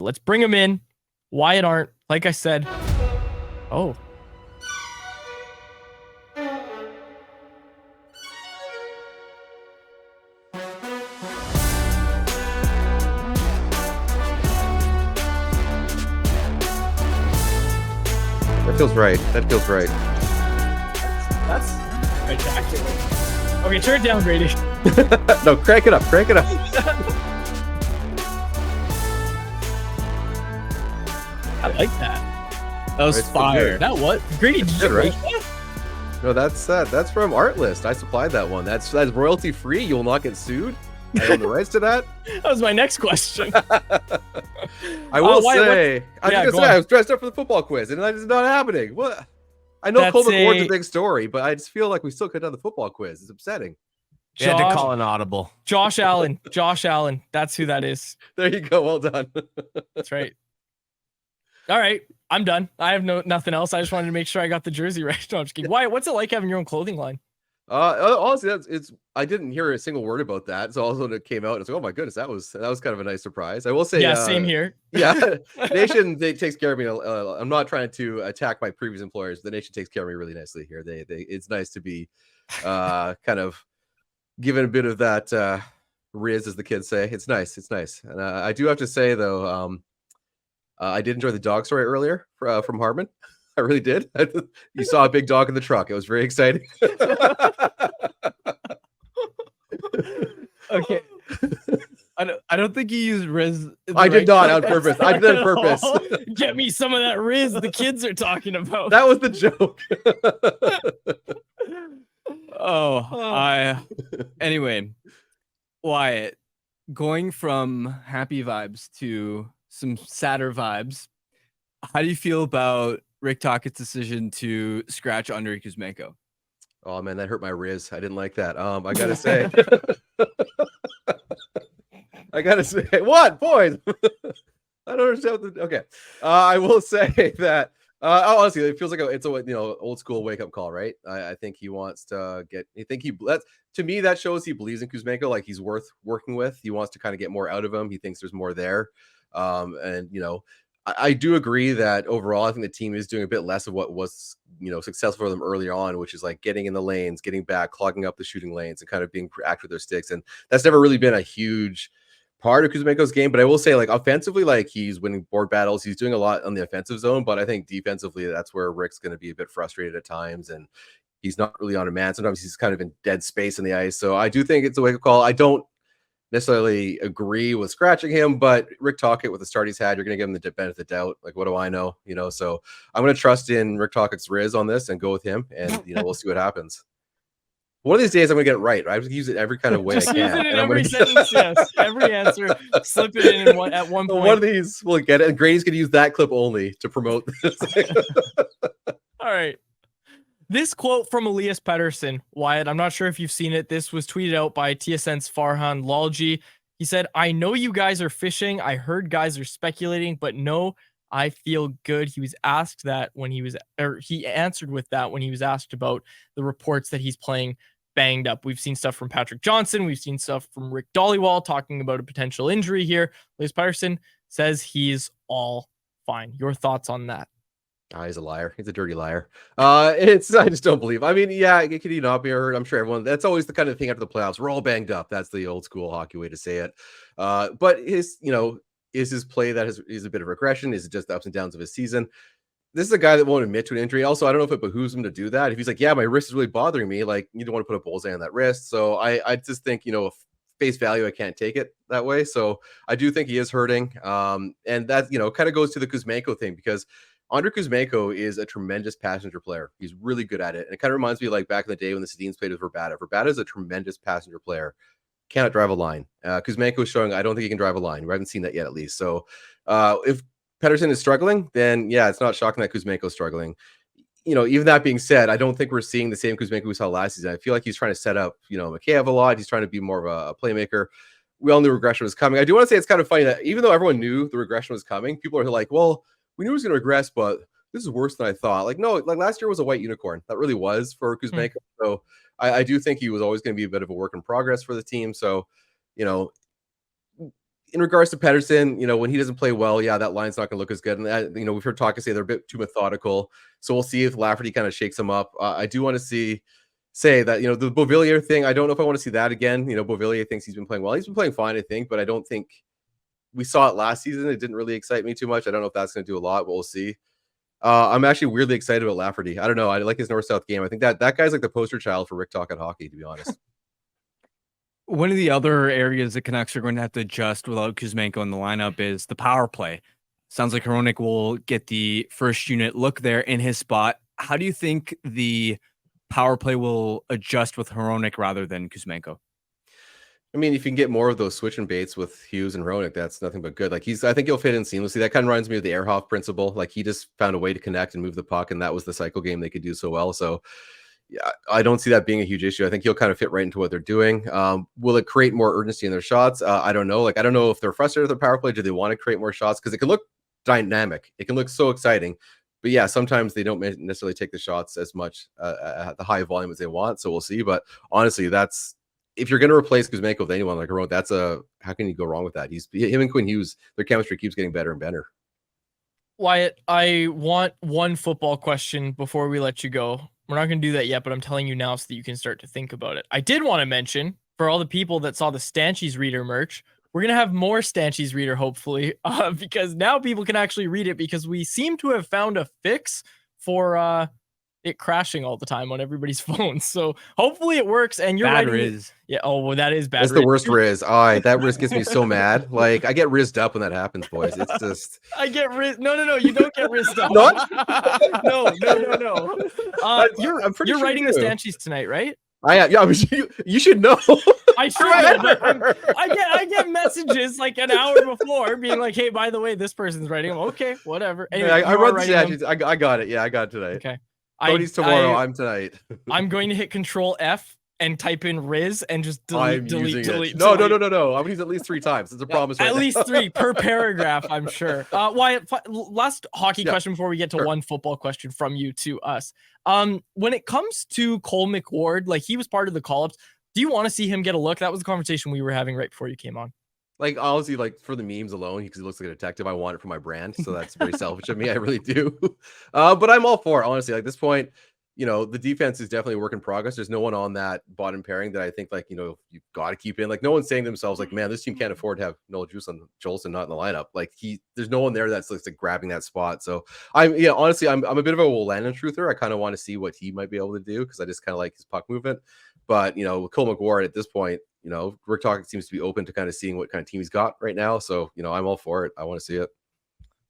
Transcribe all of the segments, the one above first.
Let's bring him in. Wyatt Arndt, like I said. Oh. That feels right. That feels right. That's spectacular. Okay, turn it down, Grady. No, crank it up. Crank it up. I like that. That was fire. That what? Grady, did you write that? No, that's from Art List. I supplied that one. That's royalty free. You will not get sued. I own the rights to that. That was my next question. I will say, I was dressed up for the football quiz, and that is not happening. What? I know Colbert Ward's a big story, but I just feel like we still could have done the football quiz. It's upsetting. You had to call an audible. Josh Allen. Josh Allen. That's who that is. There you go. Well done. That's right. All right. I'm done. I have nothing else. I just wanted to make sure I got the jersey right. No, I'm just kidding. Why? What's it like having your own clothing line? Honestly, I didn't hear a single word about that. So also when it came out, it's like, oh my goodness, that was kind of a nice surprise. I will say, yeah, same here. Yeah, Nation takes care of me. I'm not trying to attack my previous employers. The Nation takes care of me really nicely here. It's nice to be kind of given a bit of that riz, as the kids say. It's nice. It's nice. And I do have to say though, I did enjoy the dog story earlier from Hartman. I really did. You saw a big dog in the truck. It was very exciting. Okay. I don't think you used Riz. I did not on purpose. I did that on purpose. Get me some of that Riz the kids are talking about. That was the joke. Anyway, Wyatt, going from happy vibes to some sadder vibes, how do you feel about Rick Tocchet's decision to scratch Andrei Kuzmenko? Oh man, that hurt my Riz. I didn't like that. I gotta say, what, boys? I don't understand. Okay, I will say that. Honestly, it feels like it's a old school wake up call, right? I think he wants to get. To me, that shows he believes in Kuzmenko, like he's worth working with. He wants to kind of get more out of him. He thinks there's more there, and I do agree that overall, I think the team is doing a bit less of what was, successful for them early on, which is like getting in the lanes, getting back, clogging up the shooting lanes, and kind of being active with their sticks. And that's never really been a huge part of Kuzmenko's game. But I will say, like, offensively, like, he's winning board battles. He's doing a lot on the offensive zone. But I think defensively, that's where Rick's going to be a bit frustrated at times. And he's not really on a man. Sometimes he's kind of in dead space in the ice. So I do think it's a wake-up call. I don't necessarily agree with scratching him, but Rick Tocchet, with the start he's had, you're going to give him the benefit of the doubt. Like, what do I know? So I'm going to trust in Rick Tocchet's Riz on this and go with him, and we'll see what happens. One of these days I'm going to get it right. I use it every kind of way I can. Use it in every sentence, yes. Every answer, slip it in at one point. One of these we'll get it, and Grady's going to use that clip only to promote this. All right. This quote from Elias Pettersson, Wyatt, I'm not sure if you've seen it. This was tweeted out by TSN's Farhan Lalji. He said, "I know you guys are fishing. I heard guys are speculating, but no, I feel good." He was asked that he answered with that when he was asked about the reports that he's playing banged up. We've seen stuff from Patrick Johnson. We've seen stuff from Rick Dhaliwal talking about a potential injury here. Elias Pettersson says he's all fine. Your thoughts on that? He's a liar. He's a dirty liar. I just don't believe. I mean, yeah, could he not be hurt? I'm sure everyone. That's always the kind of thing after the playoffs. We're all banged up. That's the old school hockey way to say it. But is his play that is a bit of regression? Is it just the ups and downs of his season? This is a guy that won't admit to an injury. Also, I don't know if it behooves him to do that. If he's like, yeah, my wrist is really bothering me, like, you don't want to put a bullseye on that wrist. So I just think, face value, I can't take it that way. So I do think he is hurting. And that, kind of goes to the Kuzmenko thing, because Andrei Kuzmenko is a tremendous passenger player. He's really good at it. And it kind of reminds me of like back in the day when the Sedins played with Verbata. Verbata is a tremendous passenger player. Cannot drive a line. Kuzmenko is showing I don't think he can drive a line. We haven't seen that yet, at least. So if Pettersson is struggling, then yeah, it's not shocking that Kuzmenko is struggling. Even that being said, I don't think we're seeing the same Kuzmenko we saw last season. I feel like he's trying to set up, Mikheyev a lot. He's trying to be more of a playmaker. We all knew regression was coming. I do want to say it's kind of funny that even though everyone knew the regression was coming, people are like, well, we knew it was going to regress, but this is worse than I thought. Like, no, like last year was a white unicorn. That really was for Kuzmenko. So I do think he was always going to be a bit of a work in progress for the team. So, in regards to Pettersson, when he doesn't play well, yeah, that line's not going to look as good. And we've heard Tocchet say they're a bit too methodical. So we'll see if Lafferty kind of shakes them up. I do want to say that, the Beauvillier thing, I don't know if I want to see that again. Beauvillier thinks he's been playing well. He's been playing fine, I think, but I don't think we saw it last season. It didn't really excite me too much. I don't know if that's going to do a lot, but we'll see. I'm actually weirdly excited about Lafferty. I don't know. I like his North-South game. I think that guy's like the poster child for Rick Tocchet hockey, to be honest. One of the other areas the Canucks are going to have to adjust without Kuzmenko in the lineup is the power play. Sounds like Hronek will get the first unit look there in his spot. How do you think the power play will adjust with Hronek rather than Kuzmenko? I mean, if you can get more of those switch and baits with Hughes and Hronek, that's nothing but good. Like I think he'll fit in seamlessly. That kind of reminds me of the Ehrhoff principle. Like he just found a way to connect and move the puck, and that was the cycle game they could do so well. So yeah, I don't see that being a huge issue. I think he'll kind of fit right into what they're doing. Will it create more urgency in their shots? I don't know. I don't know if they're frustrated with their power play. Do they want to create more shots? Because it can look dynamic. It can look so exciting. But yeah, sometimes they don't necessarily take the shots as much at the high volume as they want. So we'll see. But honestly, if you're going to replace Kuzmenko with anyone like Hronek, how can you go wrong with that? Him and Quinn Hughes, their chemistry keeps getting better and better. Wyatt, I want one football question before we let you go. We're not going to do that yet, but I'm telling you now so that you can start to think about it. I did want to mention, for all the people that saw the Stanchies Reader merch, we're going to have more Stanchies Reader, hopefully, because now people can actually read it, because we seem to have found a fix for it crashing all the time on everybody's phones. So hopefully it works. And you're bad writing Riz. Yeah. Oh, well, that is bad. That's the worst Riz. That Riz gets me so mad. Like I get rizzed up when that happens, boys. It's just I get riz. No. You don't get rizzed up. Not? No. You're writing the sure. Stanchies tonight, right? I mean, you should know. I should know, but I get messages like an hour before being like, hey, by the way, this person's writing them. Okay, whatever. Anyway, I wrote the Stanchies. I got it. Yeah, I got it today. Okay. Cody's tomorrow. I'm tonight. I'm going to hit Control F and type in Riz and just delete. No. I'm gonna use at least 3 times. It's a promise. At least 3 per paragraph, I'm sure. Wyatt, last hockey question before we get to one football question from you to us. When it comes to Cole McWard, like he was part of the call-ups, do you want to see him get a look? That was the conversation we were having right before you came on. Like honestly, like for the memes alone, because he looks like a detective. I want it for my brand, so that's very selfish of me. I really do. But I'm all for it, honestly. Like at this point, the defense is definitely a work in progress. There's no one on that bottom pairing that I think you've got to keep in. Like no one's saying to themselves like, man, this team can't afford to have Noel Jolson not in the lineup. Like there's no one there that's like grabbing that spot. So honestly, I'm a bit of a Landon truther. I kind of want to see what he might be able to do because I just kind of like his puck movement. But with Cole McWard at this point, Rick Tocchet seems to be open to kind of seeing what kind of team he's got right now. So I'm all for it. I want to see it.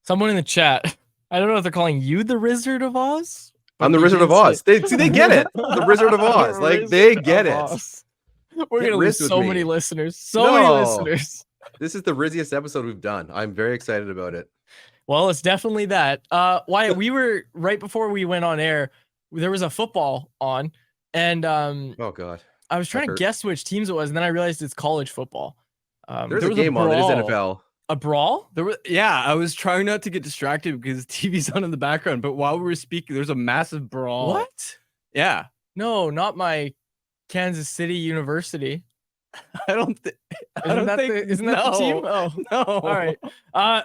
Someone in the chat, I don't know if they're calling you the Wizard of Oz. I'm the Wizard of Oz. They get it. The Wizard of Oz. Like they get it. We're gonna lose so many listeners. Many listeners. This is the rizziest episode we've done. I'm very excited about it. Well, it's definitely that. Wyatt, we were right before we went on air. There was a football on, and oh god, I was trying to guess which teams it was, and then I realized it's college football. There's a game on. It is NFL. A brawl? I was trying not to get distracted because TV's on in the background, but while we were speaking, there's a massive brawl. What? Yeah. No, not my Kansas City University. I don't think. Isn't that the team? Oh no! All right.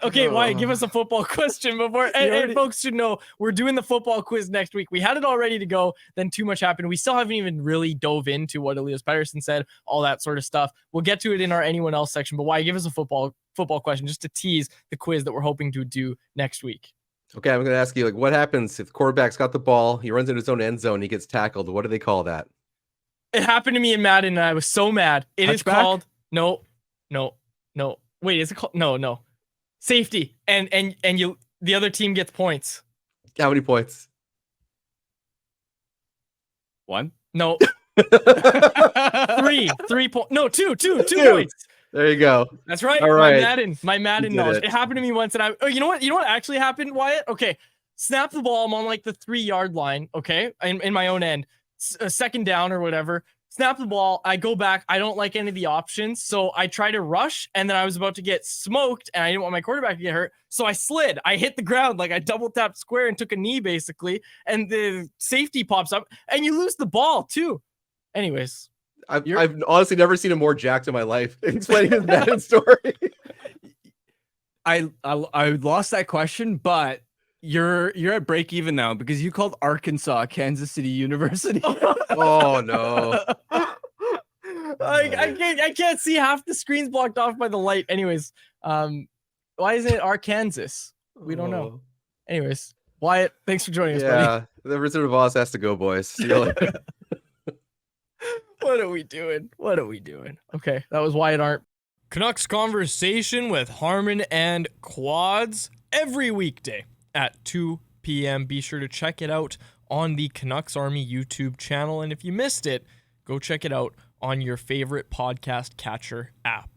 Okay, Wyatt, give us a football question before. And folks should know we're doing the football quiz next week. We had it all ready to go, then too much happened. We still haven't even really dove into what Elias Pettersson said, all that sort of stuff. We'll get to it in our anyone else section. But Wyatt, give us a football question just to tease the quiz that we're hoping to do next week. Okay, I'm going to ask you, what happens if the quarterback's got the ball, he runs into his own end zone, he gets tackled? What do they call that? It happened to me in Madden, and I was so mad. It is called no. Wait, is it called no? Safety, and the other team gets points. How many points? 1? No. 3 points. No, two points. There you go. That's right. All right. My Madden knowledge. It happened to me once, and you know what actually happened, Wyatt? Okay, snap the ball. I'm on like the 3-yard line. Okay, in my own end. A second down or whatever, snap the ball. I go back. I don't like any of the options. So I try to rush, and then I was about to get smoked, and I didn't want my quarterback to get hurt. So I slid. I hit the ground. Like I double tapped square and took a knee basically. And the safety pops up, and you lose the ball too. Anyways. I've honestly never seen a more jacked in my life explaining his Madden story. I lost that question, but you're at break even now because you called Arkansas Kansas City University. Oh no. I can't see half the screen's blocked off by the light. Anyways, why isn't it Arkansas? We don't know. Anyways, Wyatt, thanks for joining us, buddy. Yeah, the reserve boss has to go, boys. See you later. What are we doing? What are we doing? Okay, that was Wyatt Arndt. Canucks Conversation with Harmon and Quads every weekday at 2 p.m. Be sure to check it out on the Canucks Army YouTube channel. And if you missed it, go check it out on your favorite podcast catcher app.